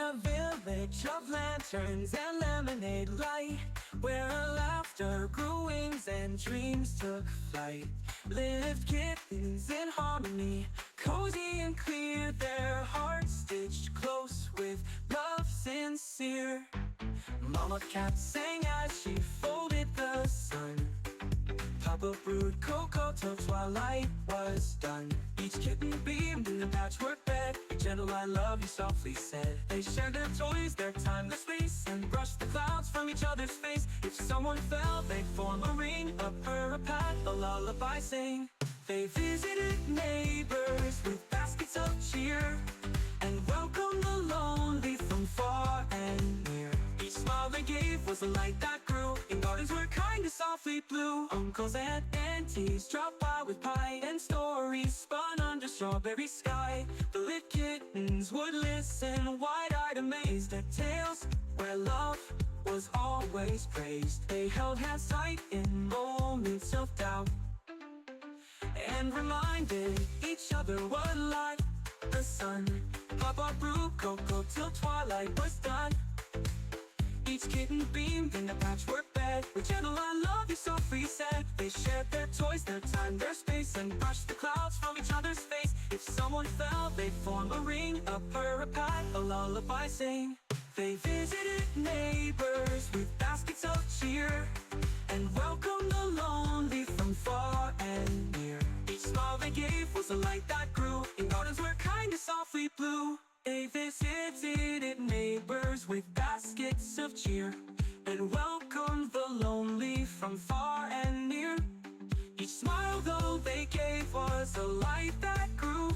a village of lanterns and lemonade light, where laughter grew wings and dreams took flight. Lived kittens in harmony, cozy and clear, their hearts stitched close with love sincere. Mama cat sang as she folded the sun. Papa brewed cocoa till twilight was done. Each kitten beamed in the patchwork bed. Be gentle, I love you, softly said. They shared their toys, their timeless lace, and brushed the clouds from each other's face. If someone fell, they'd form a ring, a purr, a pat, a lullaby sing. They visited neighbors with baskets of cheer, and welcomed the lonely from far and near. Each smile they gave was a light that grew in gardens where kindness softly blew. Uncles and aunties dropped by with pie and stories spun under strawberry sky. The lit kittens would listen, wide-eyed, amazed at tales where love was always praised. They held hands tight in moments of doubt, and reminded each other what light the sun. Papa brewed cocoa till twilight was done. Each kitten beamed in the patchwork bed. With gentle, I love you, softly said. They shared their toys, their time, their space, and brushed the clouds from each other's face. If someone fell, they'd form a ring, a purr, a pat, a lullaby sing. They visited neighbors with baskets of cheer, and welcomed the lonely from far and near. Each smile they gave was a light that grew in gardens where kindness softly blew. They visited neighbors with baskets of cheer, and welcomed the lonely from far and near. Each smile though they gave was a light that grew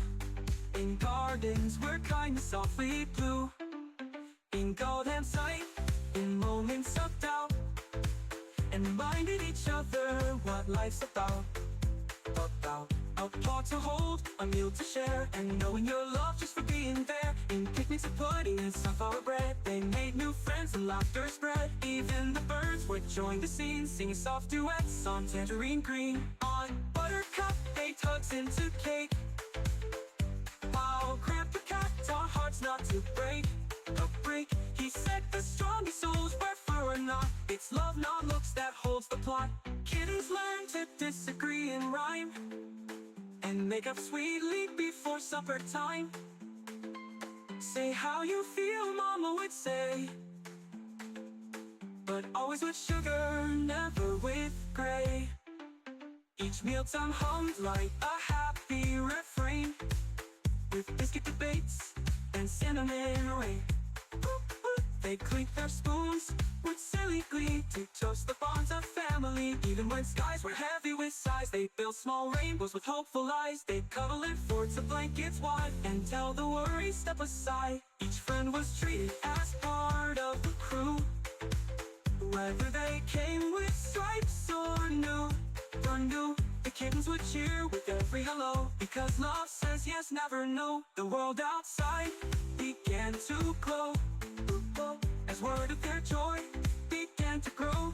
in gardens where kindness softly blew. In golden sight, in moments of doubt, and reminded each other what life's about. A paw to hold, a meal to share, and knowing your love just for being there. In picnics of pudding and sunflower bread, they made new friends and laughter spread. Even the birds would join the scene, singing soft duets on tangerine green. On buttercup, they tugs into cake, while Grandpa Cat taught hearts not to break. A break, he said, the strongest souls were fur or not. It's love, not looks, that holds the plot. Kittens learn to disagree in rhyme, and make up sweetly before supper time. Say how you feel, Mama would say, but always with sugar, never with gray. Each mealtime hummed like a happy refrain, with biscuit debates and cinnamon rain. They clinked their spoons with silly glee to toast the bonds of family. Even when skies were heavy with sighs, they built small rainbows with hopeful eyes. They'd cuddle in forts of blankets wide, and tell the worries step aside. Each friend was treated as part of the crew, whether they came with stripes or new. The kittens would cheer with every hello, because love says yes, never no. The world outside began to glow, as word of their joy began to grow.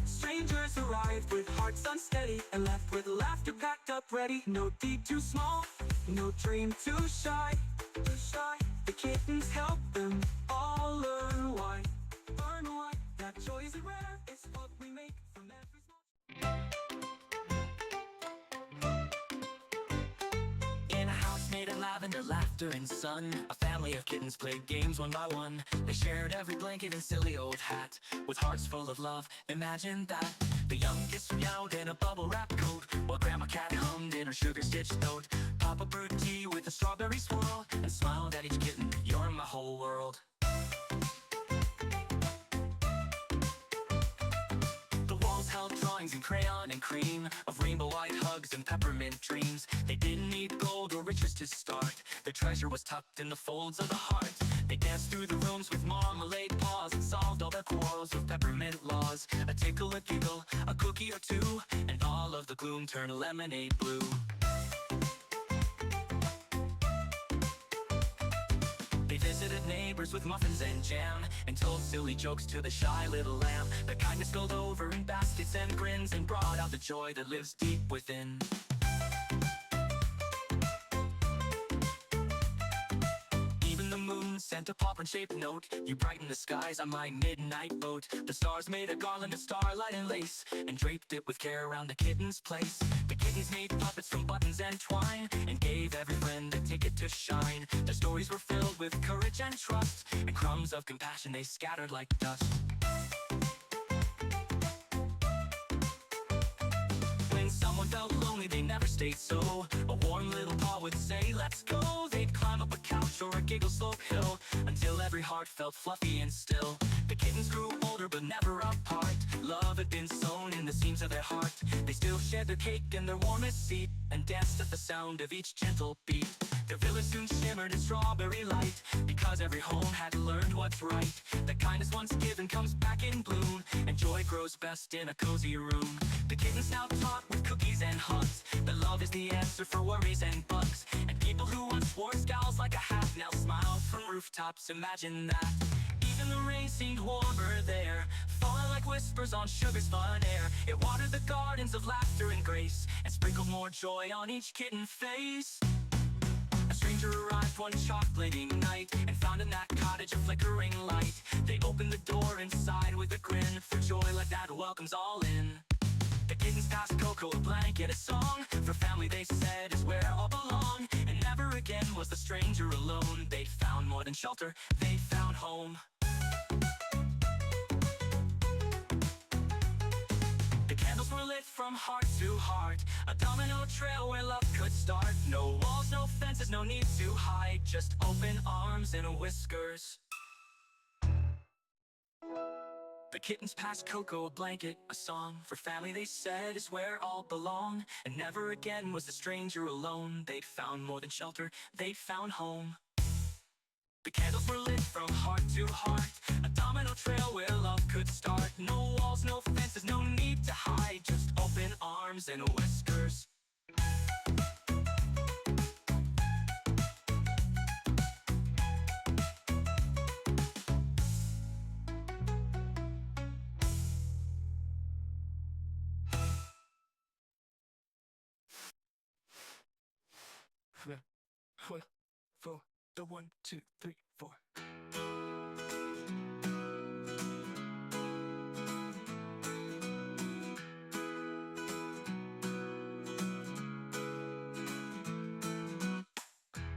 Strangers arrived with hearts unsteady, and left with laughter packed up ready. No deed too small, no dream too shy. The kittens helped them all learn why. That joy isn't rare, it's what we make from every small. In a house made of lavender, laughter and sun, a family of kittens played games one by one. They shared every blanket and silly old hat, with hearts full of love. Imagine that. The youngest meowed in a bubble wrap coat, while Grandma Cat hummed in her sugar-stitched note. Papa brewed tea with a strawberry swirl, and smiled at each kitten. You're my whole world. Held drawings in crayon and cream, of rainbow white hugs and peppermint dreams. They didn't need gold or riches to start, their treasure was tucked in the folds of the heart. They danced through the rooms with marmalade paws, and solved all their quarrels with peppermint laws. A tickle, a giggle, a cookie or two, and all of the gloom turned lemonade blue. They visited neighbors with muffins and jam, and told silly jokes to the shy little lamb. Their kindness spilled over in baskets and grins, and brought out the joy that lives deep within. Even the moon sent a popcorn-shaped note. You brighten the skies on my midnight boat. The stars made a garland of starlight and lace, and draped it with care around the kitten's place. The kittens made puppets from buttons and twine, and gave every friend a ticket to shine. Their stories were filled with courage and trust, and crumbs of compassion they scattered like dust. When someone felt lonely, they never stayed so. A warm little paw would say, let's go. They'd climb up a couch or a giggle slope hill, until every heart felt fluffy and still. The kittens grew older but never apart. Love had been sewn in the seams of their heart. They still shared their cake in their warmest seat, and danced at the sound of each gentle beat. Their village soon shimmered in strawberry light, because every home had learned what's right. The kindness once given comes back in bloom, and joy grows best in a cozy room. The kittens now taught with cookies and hugs that love is the answer for worries and bugs. And people who once wore scowls like a hat now smile from rooftops, imagine that. Even the rain seemed warmer there, falling like whispers on sugar's fun air. It watered the gardens of laughter and grace, and sprinkled more joy on each kitten face. A stranger arrived one chocolating night, and found in that cottage a flickering light. They opened the door inside with a grin, for joy like that welcomes all in. The kittens passed Coco a blanket, a song for family they said is where all belong. And never again was the stranger alone. They found more than shelter, they found home. The candles were lit from heart to heart, a domino trail where love could start. No walls, no fences, no need to hide, just open arms and whiskers. The kittens passed Coco a blanket, a song for family they said is where all belong. And never again was the stranger alone. They'd found more than shelter, they'd found home. The candles were lit from heart to heart, a domino trail where love could start. No walls, no fences, no need to hide, just open arms and whiskers. For the 1, 2, 3, 4.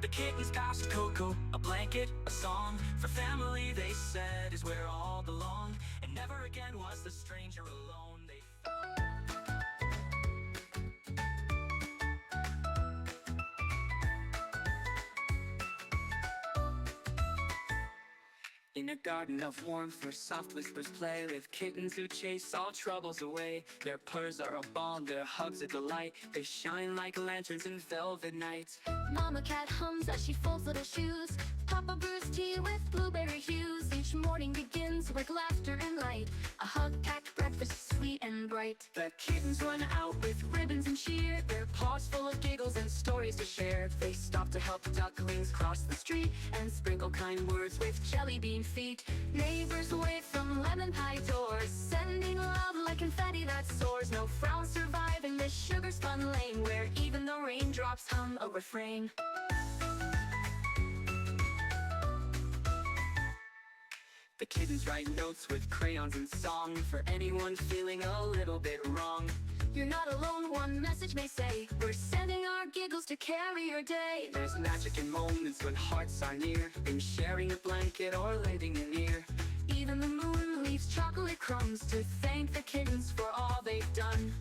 The kittens passed Coco a blanket, a song for family they said is where all belong. And never again was the stranger alone. They in a garden of warmth where soft whispers play, with kittens who chase all troubles away. Their purrs are a balm, their hugs a delight. They shine like lanterns in velvet nights. Mama cat hums as she folds little shoes. Papa brews tea with blueberry hues. Each morning begins with laughter and light. A hug-packed breakfast, sweet and bright. The kittens run out with ribbons and cheer, their paws full of giggles and stories to share. They stop to help ducklings cross the street, and sprinkle kind words with jelly bean feet. Neighbors wave from lemon pie doors, sending love like confetti that soars. No frowns survive in this sugar-spun lane, where even the raindrops hum a refrain. The kittens write notes with crayons and song for anyone feeling a little bit wrong. You're not alone, one message may say. We're sending our giggles to carry your day. There's magic in moments when hearts are near, in sharing a blanket or lending an ear. Even the moon leaves chocolate crumbs to thank the kittens for all they've done.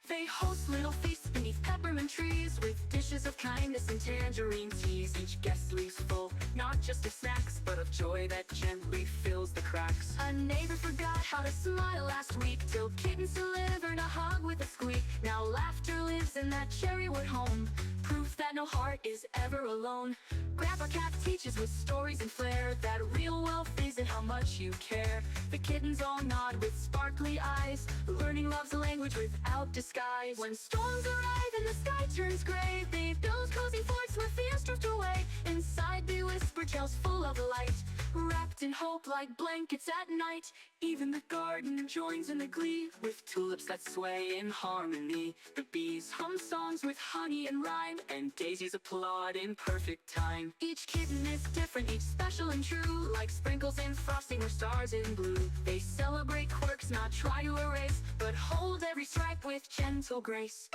They host little feasts beneath peppermint trees, with dishes of kindness and tangerine teas. Each guest leaves full, not just of snacks, but of joy that gently fills the cracks. A neighbor forgot how to smile last week, till kittens delivered a hug with a squeak. Now laughter lives in that cherrywood home, proof that no heart is ever alone. Grandpa Cat teaches with stories and flair, that real wealth isn't how much you care. The kittens all nod with sparkly eyes, learning love's language without disguise. When storms arrive and the sky turns gray, they build cozy forts where fears drift away. Inside they whisper tales full of light, wrapped in hope like blankets at night. Even the the garden and joins in the glee, with tulips that sway in harmony. The bees hum songs with honey and rhyme, and daisies applaud in perfect time. Each kitten is different, each special and true, like sprinkles in frosting or stars in blue. They celebrate quirks, not try to erase, but hold every stripe with gentle grace.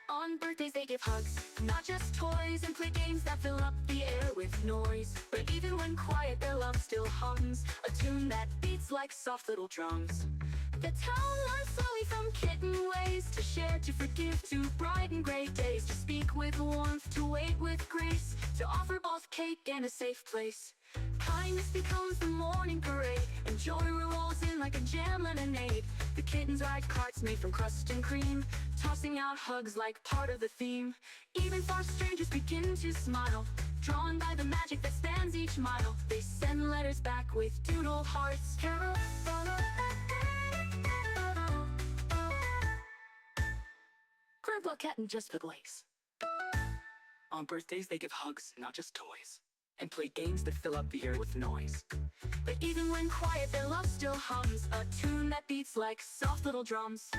On birthdays they give hugs, not just toys, and play games that fill up the air with noise. But even when quiet, their love still hums, a tune that beats like soft little drums. The town learns slowly from kitten ways, to share, to forgive, to brighten gray days, to speak with warmth, to wait with grace, to offer both cake and a safe place. Kindness becomes the morning parade, and joy rolls in like a jam lemonade. The kittens ride carts made from crust and cream, tossing out hugs like part of the theme. Even far strangers begin to smile, drawn by the magic that spans each mile. They send letters back with doodle hearts. Grandpa Cat and just the Blaze. On birthdays they give hugs, not just toys, and play games that fill up the air with noise. But even when quiet, their love still hums, a tune that beats like soft little drums.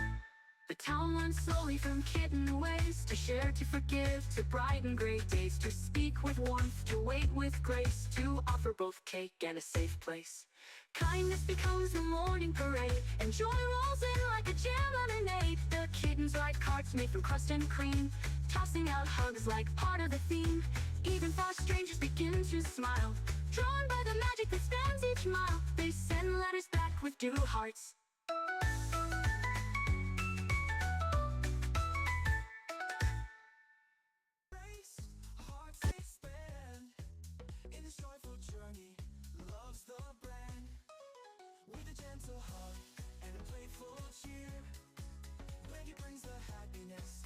The town learns slowly from kitten ways, to share, to forgive, to brighten gray days, to speak with warmth, to wait with grace, to offer both cake and a safe place. Kindness becomes the morning parade, and joy rolls in like a jam lemonade. The kittens ride carts made from crust and cream, tossing out hugs like part of the theme. Even far strangers begin to smile, drawn by the magic that spans each mile. They send letters back with doodle hearts. Hearts expand in this joyful journey. Love's the brand, with a gentle hug and a playful cheer. When he brings the happiness